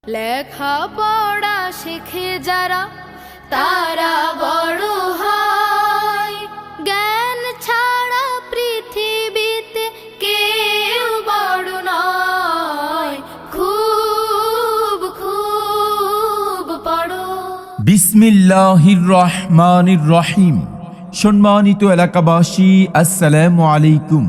লেখাপড়া শিখে যারা তারা বড় হয়, জ্ঞান ছাড়া পৃথিবীতে কেউ বড় নয়। খুব খুব পড়ো। বিসমিল্লাহির রহমানির রহিম। সম্মানিত এলাকাবাসী, আসসালামু আলাইকুম।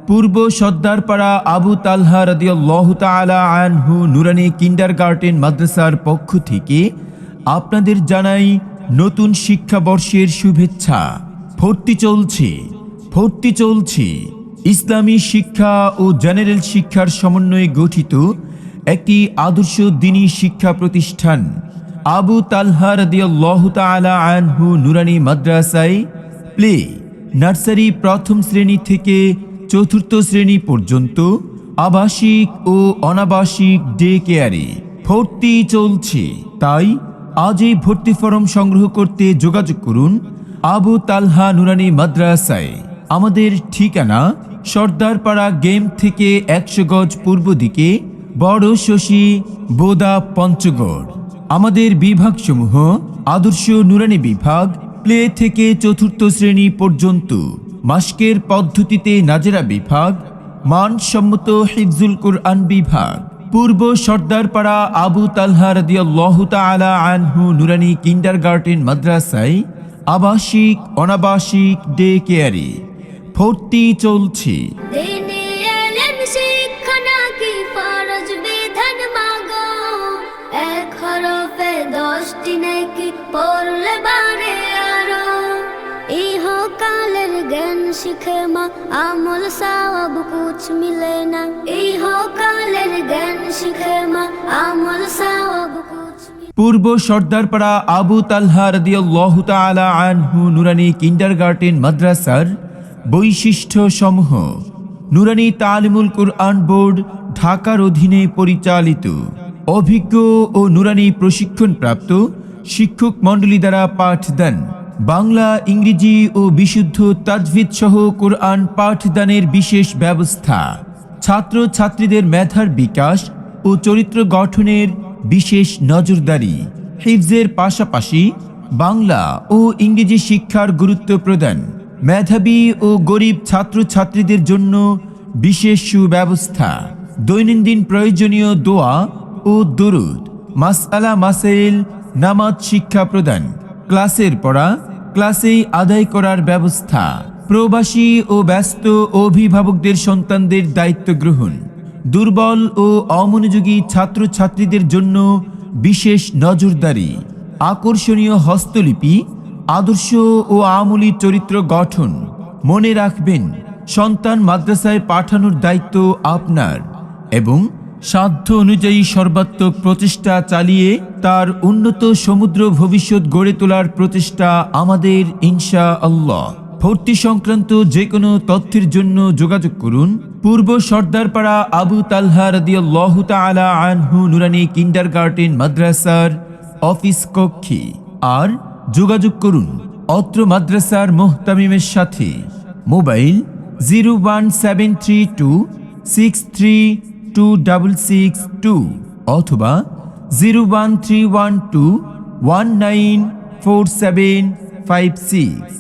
পূর্ব সর্দারপাড়া আবু তালহা রাদিয়াল্লাহু তাআলা আনহু নুরানি কিন্ডারগার্টেন মাদ্রাসার পক্ষ থেকে আপনাদের জানাই নতুন শিক্ষাবর্ষের শুভেচ্ছা। ভর্তি চলছে ইসলামী শিক্ষা ও জেনারেল শিক্ষার সমন্বয়ে গঠিত একটি আদর্শ দ্বীনী শিক্ষা প্রতিষ্ঠান আবু তালহা রাদিয়াল্লাহু তাআলা আনহু নুরানি মাদ্রাসায় প্লে নার্সারি প্রথম শ্রেণী থেকে চতুর্থ শ্রেণী পর্যন্ত আবাসিক ও অনাবাসিক ডে কেয়ারে ভর্তি চলছে। তাই আজই ভর্তি ফরম সংগ্রহ করতে যোগাযোগ করুন আবু তালহা নুরানি মাদ্রাসায়। আমাদের ঠিকানা সর্দারপাড়া গেম থেকে 100 গজ পূর্ব দিকে, বড় শশী, বোদা, পঞ্চগড়। আমাদের বিভাগসমূহ: আদর্শ নুরানি বিভাগ, প্লে থেকে চতুর্থ শ্রেণী পর্যন্ত; মাস্কের পদ্ধতিতে নাজেরা বিভাগ; মানসম্মত হিফজুল কুরআন বিভাগ। পূর্ব সর্দারপাড়া আবু তালহা রাদিয়াল্লাহু তাআলা আনহু নুরানি কিন্ডারগার্টেন মাদ্রাসায় আবাসিক অনাবাসিক ডে কেয়ারে ভর্তি চলছে। দিনে ইলম শিক্ষা নাকি ফরজ বিধান মাগো, এক হরফে 10টি নেকি পড়লে বাড়ে আরো। ইহকালের জ্ঞান শিখে মা আমল সওয়াব কুছ মিলে না, ইহকালের জ্ঞান শিখে মা আমল সওয়াব কুছ। পূর্ব সর্দারপাড়া আবু তালহা রাদিয়াল্লাহু তাআলা আনহু নুরানি কিন্ডারগার্টেন মাদ্রাসার বৈশিষ্ট্য সমূহ: নুরানি তালিমুল কুরআন বোর্ড ঢাকার অধীনে পরিচালিত, অভিজ্ঞ ও নুরানি প্রশিক্ষণপ্রাপ্ত শিক্ষক মণ্ডলী দ্বারা পাঠদান, বাংলা, ইংরেজি ও বিশুদ্ধ তাজভিদ সহ কুরআন পাঠদানের বিশেষ ব্যবস্থা, ছাত্র ছাত্রীদের মেধার বিকাশ ও চরিত্র গঠনের বিশেষ নজরদারি, হিফজের পাশাপাশি বাংলা ও ইংরেজি শিক্ষার গুরুত্ব প্রদান, মেধাবী ও গরিব ছাত্র ছাত্রীদের জন্য বিশেষ সুব্যবস্থা, দৈনন্দিন প্রয়োজনীয় দোয়া ও দরুদ, মাসআলা মাসাইল, নামাজ শিক্ষা প্রদান, ক্লাসের পড়া ক্লাসেই আদায় করার ব্যবস্থা, প্রবাসী ও ব্যস্ত অভিভাবকদের সন্তানদের দায়িত্ব গ্রহণ, দুর্বল ও অমনোযোগী ছাত্র ছাত্রীদের জন্য বিশেষ নজরদারি, আকর্ষণীয় হস্তলিপি, আদর্শ ও আমূলী চরিত্র গঠন। মনে রাখবেন, সন্তান মাদ্রাসায় পাঠানোর দায়িত্ব আপনার এবং সাধ্য অনুযায়ী সর্বাত্মক প্রচেষ্টা চালিয়ে তার উন্নত সমুদ্র ভবিষ্যৎ গড়ে তোলার প্রচেষ্টা আমাদের, ইনশাআল্লাহ। ভর্তি সংক্রান্ত যে কোনো তথ্যের জন্য যোগাযোগ করুন পূর্ব সর্দারপাড়া আবু তালহা রাদিয়াল্লাহু তাআলা আনহু নুরানি কিন্ডারগার্টেন মাদ্রাসার অফিস কক্ষে। আর যোগাযোগ করুন অত্র মাদ্রাসার মুহতামিমের সাথে। মোবাইল 01732632662 অথবা 01312194756।